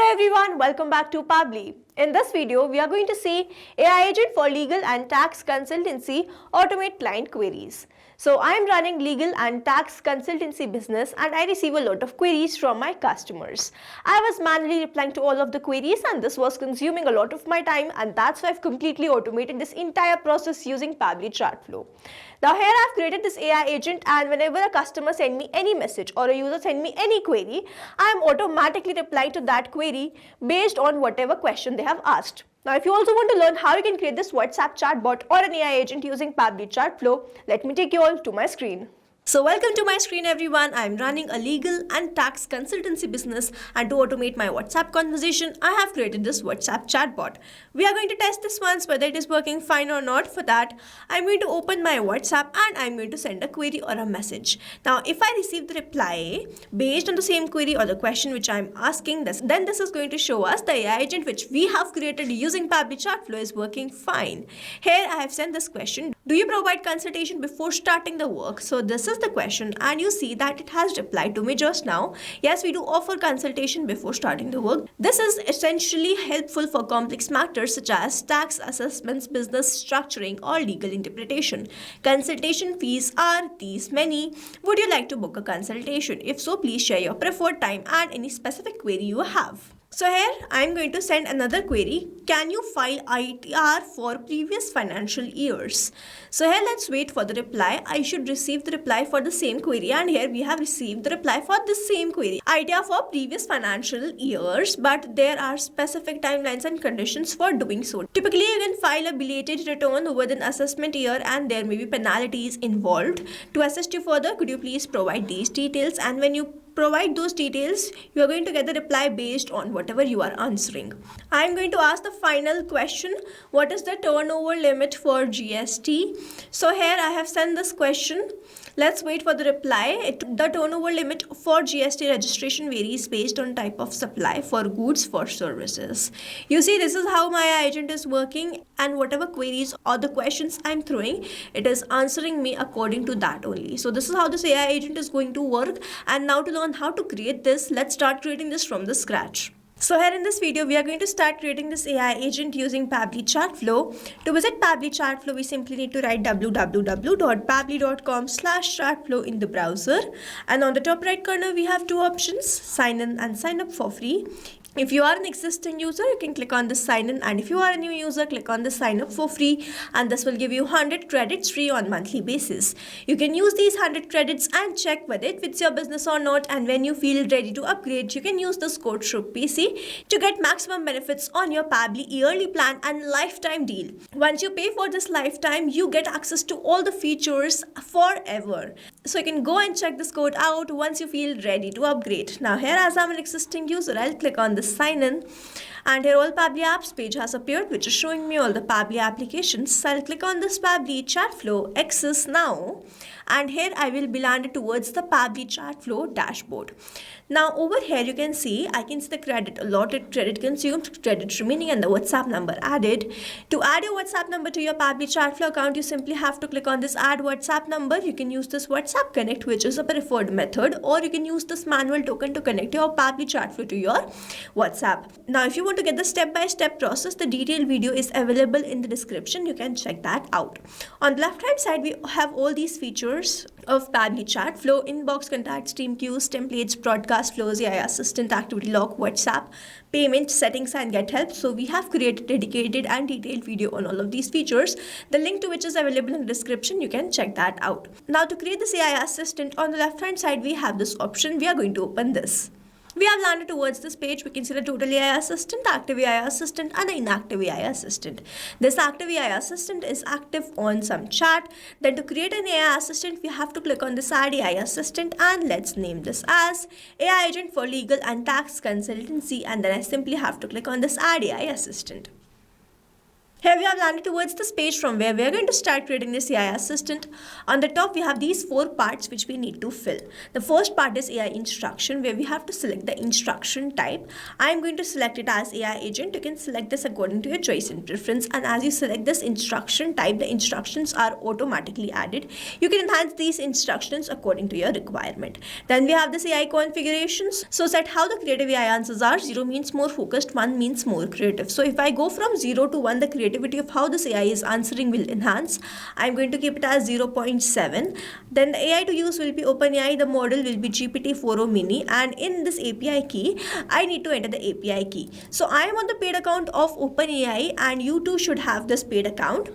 Hey everyone, welcome back to Pabbly. In this video, we are going to see AI agent for legal and tax consultancy automate client queries. So I am running legal and tax consultancy business and I receive a lot of queries from my customers. I was manually replying to all of the queries and this was consuming a lot of my time, and that's why I've completely automated this entire process using Pabbly Chatflow. Now here I've created this AI agent, and whenever a customer send me any message or a user send me any query, I am automatically replying to that query based on whatever question they have asked. Now if you also want to learn how you can create this WhatsApp chatbot or an AI agent using Pabbly Chatflow, let me take you all to my screen. So welcome to my screen everyone. I'm running a legal and tax consultancy business, and to automate my WhatsApp conversation, I have created this WhatsApp chatbot. We are going to test this once whether it is working fine or not. For that, I'm going to open my WhatsApp and I'm going to send a query or a message. Now if I receive the reply based on the same query or the question which I'm asking, then this is going to show us the AI agent which we have created using Pabbly Chatflow is working fine. Here I have sent this question: do you provide consultation before starting the work? So this is the question, and you see that it has replied to me just now. Yes, we do offer consultation before starting the work. This is essentially helpful for complex matters such as tax assessments, business structuring, or legal interpretation. Consultation fees are these many. Would you like to book a consultation? If so, please share your preferred time and any specific query you have. So here I am going to send another query: can you file ITR for previous financial years? So here let's wait for the reply. I should receive the reply for the same query, and here we have received the reply for the same query: ITR for previous financial years, but there are specific timelines and conditions for doing so. Typically you can file a belated return within assessment year and there may be penalties involved. To assist you further, could you please provide these details? And when you provide those details, you are going to get the reply based on whatever you are answering. I am going to ask the final question: what is the turnover limit for GST? So here I have sent this question. Let's wait for the reply. The turnover limit for GST registration varies based on type of supply for goods, for services. You see, this is how my agent is working, and whatever queries or the questions I'm throwing, it is answering me according to that only. So this is how this AI agent is going to work. And now to learn how to create this, let's start creating this from the scratch. So here in this video, we are going to start creating this AI agent using Pabbly Chatflow. To visit Pabbly Chatflow, we simply need to write www.pabbly.com/chatflow in the browser. And on the top right corner, we have two options: sign in and sign up for free. If you are an existing user, you can click on the sign in, and if you are a new user, click on the sign up for free, and this will give you 100 credits free on monthly basis. You can use these 100 credits and check whether it fits your business or not, and when you feel ready to upgrade, you can use this code SHRUPC to get maximum benefits on your Pabbly yearly plan and lifetime deal. Once you pay for this lifetime, you get access to all the features forever. So you can go and check this code out once you feel ready to upgrade. Now here, as I'm an existing user, I'll click on the sign in, and here all Pabbly apps page has appeared, which is showing me all the Pabbly applications. So I'll click on this Pabbly Chatflow access now, and here I will be landed towards the Pabbly Chatflow dashboard. Now over here you can see, I can see the credit allotted, credit consumed, credit remaining, and the WhatsApp number added. To add your WhatsApp number to your Pabbly Chatflow account, you simply have to click on this add WhatsApp number. You can use this WhatsApp Connect, which is a preferred method, or you can use this manual token to connect your Pabbly Chatflow to your WhatsApp. Now if you want to get the step-by-step process, the detailed video is available in the description. You can check that out. On the left hand side, we have all these features of Pabbly Chatflow: inbox, contacts, team queues, templates, broadcast flows, AI assistant, activity log, WhatsApp, payment, settings, and get help. So we have created a dedicated and detailed video on all of these features, the link to which is available in the description. You can check that out. Now to create this AI assistant, on the left hand side we have this option. We are going to open this. We have landed towards this page. We can see the total AI assistant, active AI assistant, and the inactive AI assistant. This active AI assistant is active on some chat. Then to create an AI assistant, we have to click on this add AI assistant, and let's name this as AI agent for legal and tax consultancy, and then I simply have to click on this add AI assistant. Here we have landed towards this page from where we are going to start creating this AI assistant. On the top we have these 4 parts which we need to fill. The first part is AI instruction, where we have to select the instruction type. I am going to select it as AI agent. You can select this according to your choice and preference, and as you select this instruction type, the instructions are automatically added. You can enhance these instructions according to your requirement. Then we have this AI configurations. So set how the creative AI answers are. 0 means more focused, 1 means more creative. So if I go from 0 to 1, the creativity of how this AI is answering will enhance. I'm going to keep it as 0.7. Then the AI to use will be OpenAI, the model will be GPT-4o mini, and in this API key, I need to enter the API key. So I am on the paid account of OpenAI, and you too should have this paid account.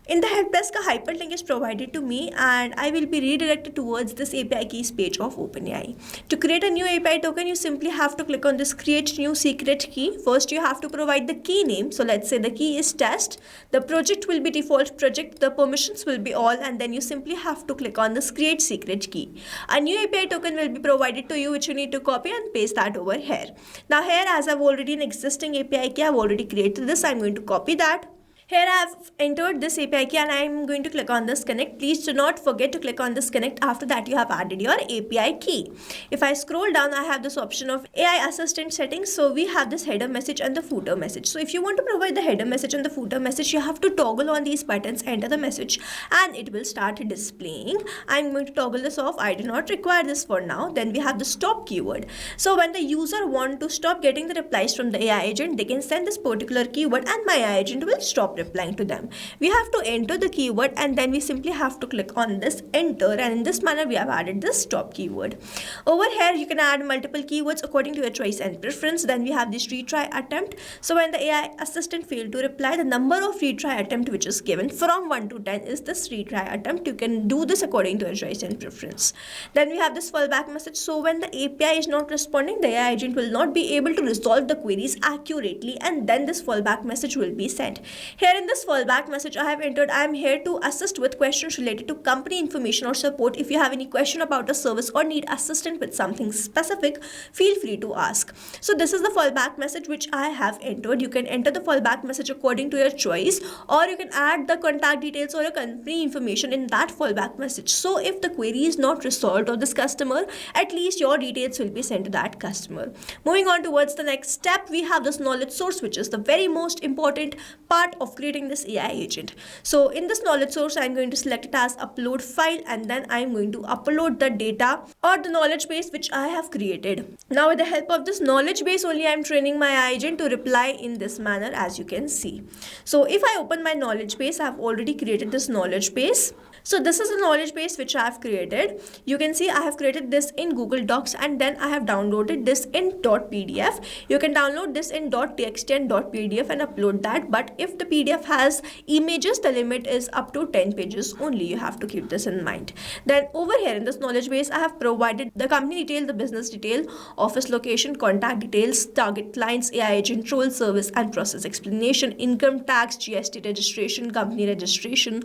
In the help desk, a hyperlink is provided to me, and I will be redirected towards this API keys page of OpenAI. To create a new API token, you simply have to click on this create new secret key. First, you have to provide the key name. So let's say the key is test. The project will be default project. The permissions will be all, and then you simply have to click on this create secret key. A new API token will be provided to you, which you need to copy and paste that over here. Now here, as I've already an existing API key, I've already created this. I'm going to copy that. Here I have entered this API key and I am going to click on this connect. Please do not forget to click on this connect after that you have added your API key. If I scroll down, I have this option of AI assistant settings. So we have this header message and the footer message. So if you want to provide the header message and the footer message, you have to toggle on these buttons, enter the message, and it will start displaying. I'm going to toggle this off. I do not require this for now. Then we have the stop keyword. So when the user want to stop getting the replies from the AI agent, they can send this particular keyword and my AI agent will stop replying to them. We have to enter the keyword and then we simply have to click on this enter, and in this manner we have added this stop keyword. Over here you can add multiple keywords according to your choice and preference. Then we have this retry attempt. So when the AI assistant failed to reply, the number of retry attempt which is given from 1 to 10 is this retry attempt. You can do this according to your choice and preference. Then we have this fallback message. So when the API is not responding, the AI agent will not be able to resolve the queries accurately, and then this fallback message will be sent. Here in this fallback message I have entered, I am here to assist with questions related to company information or support. If you have any question about a service or need assistance with something specific, feel free to ask. So this is the fallback message which I have entered. You can enter the fallback message according to your choice, or you can add the contact details or your company information in that fallback message. So if the query is not resolved of this customer, at least your details will be sent to that customer. Moving on towards the next step, we have this knowledge source, which is the very most important part of creating this AI agent. So in this knowledge source, I'm going to select it as upload file, and then I'm going to upload the data or the knowledge base which I have created. Now with the help of this knowledge base only, I'm training my agent to reply in this manner, as you can see. So if I open my knowledge base, I've already created this knowledge base. So this is the knowledge base which I have created. You can see I have created this in Google Docs, and then I have downloaded this in .pdf. You can download this in .txt and .pdf and upload that, but if the PDF has images, the limit is up to 10 pages only. You have to keep this in mind. Then over here in this knowledge base, I have provided the company detail, the business detail, office location, contact details, target clients, AI agent role, service and process explanation, income tax, GST registration, company registration,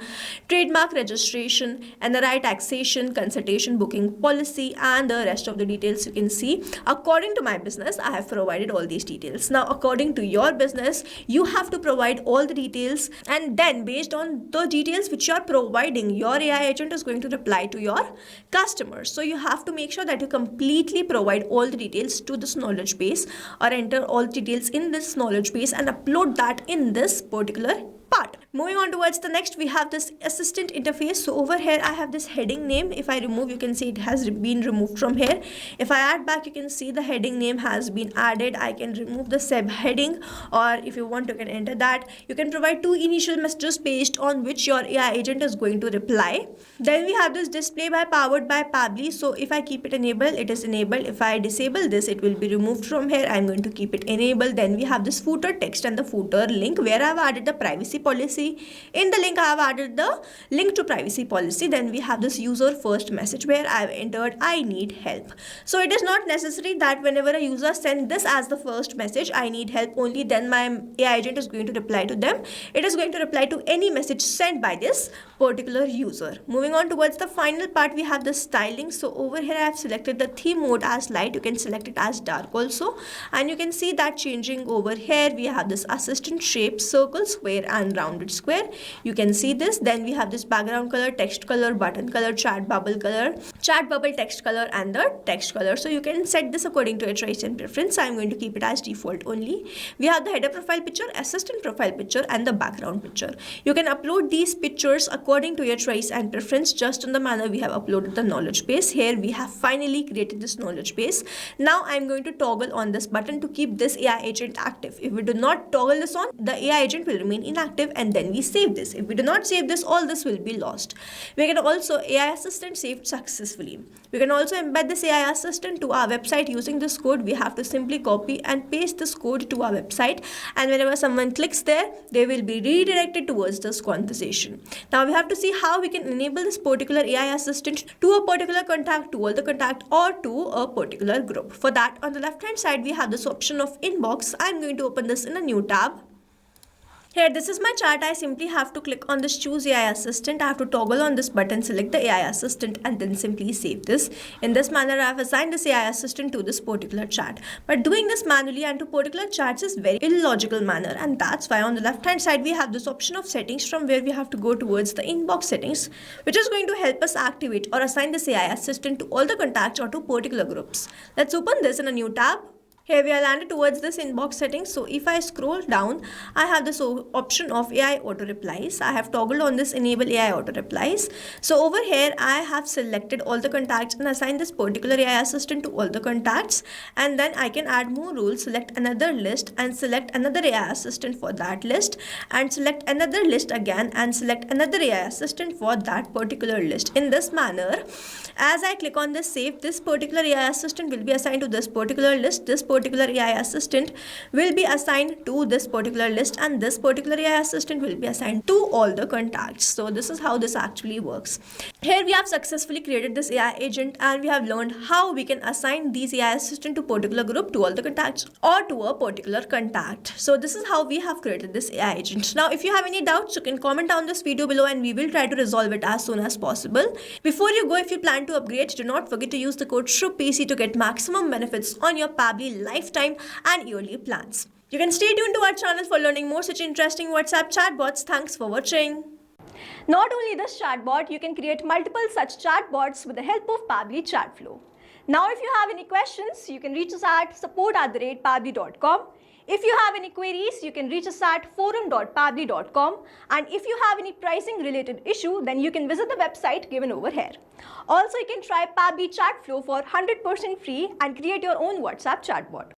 trademark registration, NRI taxation, consultation, booking policy, and the rest of the details. You can see according to my business, I have provided all these details. Now according to your business, you have to provide all the details, and then based on the details which you are providing, your AI agent is going to reply to your customers. So you have to make sure that you completely provide all the details to this knowledge base, or enter all the details in this knowledge base and upload that in this particular part. Moving on towards the next, we have this assistant interface. So over here I have this heading name. If I remove, you can see it has been removed from here. If I add back, you can see the heading name has been added. I can remove the subheading, or if you want, you can enter that. You can provide 2 initial messages based on which your AI agent is going to reply. Then we have this display by powered by Pabbly. So if I keep it enabled, it is enabled. If I disable this, it will be removed from here. I'm going to keep it enabled. Then we have this footer text and the footer link, where I've added the privacy policy. In the link I have added the link to privacy policy. Then we have this user first message, where I have entered I need help. So it is not necessary that whenever a user sends this as the first message, I need help, only then my AI agent is going to reply to them. It is going to reply to any message sent by this particular user. Moving on towards the final part, we have the styling. So over here I have selected the theme mode as light. You can select it as dark also, and you can see that changing over here. We have this assistant shape, circle, square and rounded square. You can see this. Then we have this background color, text color, button color, chat bubble color, chat bubble text color and the text color. So you can set this according to your choice and preference. I'm going to keep it as default only. We have the header profile picture, assistant profile picture and the background picture. You can upload these pictures according to your choice and preference, just in the manner we have uploaded the knowledge base. Here we have finally created this knowledge base. Now I'm going to toggle on this button to keep this AI agent active. If we do not toggle this on, the AI agent will remain inactive, and then we save this. If we do not save this, all this will be lost. We can also AI assistant saved successfully. We can also embed this AI assistant to our website using this code. We have to simply copy and paste this code to our website, and whenever someone clicks there, they will be redirected towards this conversation. Now we have to see how we can enable this particular AI assistant to a particular contact, to all the contact, or to a particular group. For that, on the left hand side we have this option of inbox. I'm going to open this in a new tab. Here, this is my chart. I simply have to click on this choose AI assistant. I have to toggle on this button, select the AI assistant, and then simply save this. In this manner, I have assigned this AI assistant to this particular chat. But doing this manually and to particular chats is very illogical manner, and that's why on the left hand side we have this option of settings, from where we have to go towards the inbox settings, which is going to help us activate or assign this AI assistant to all the contacts or to particular groups. Let's open this in a new tab. Here we are landed towards this inbox settings. So if I scroll down, I have this option of AI auto replies. I have toggled on this enable AI auto replies. So over here I have selected all the contacts and assigned this particular AI assistant to all the contacts, and then I can add more rules, select another list and select another AI assistant for that list, and select another list again and select another AI assistant for that particular list. In this manner, as I click on this save, this particular AI assistant will be assigned to this particular list. This particular AI assistant will be assigned to this particular list, and this particular AI assistant will be assigned to all the contacts. So this is how this actually works. Here we have successfully created this AI agent, and we have learned how we can assign these AI assistant to particular group, to all the contacts, or to a particular contact. So this is how we have created this AI agent. Now if you have any doubts, you can comment down this video below and we will try to resolve it as soon as possible. Before you go, if you plan to upgrade, do not forget to use the code SHRUPC to get maximum benefits on your Pabbly lifetime and yearly plans. You can stay tuned to our channel for learning more such interesting WhatsApp chatbots. Thanks for watching. Not only this chatbot, you can create multiple such chatbots with the help of Pabbly Chatflow. Now if you have any questions, you can reach us at support@pabbly.com. If you have any queries, you can reach us at forum.pabbly.com, and if you have any pricing related issue, then you can visit the website given over here. Also, you can try Pabbly Chatflow for 100% free and create your own WhatsApp chatbot.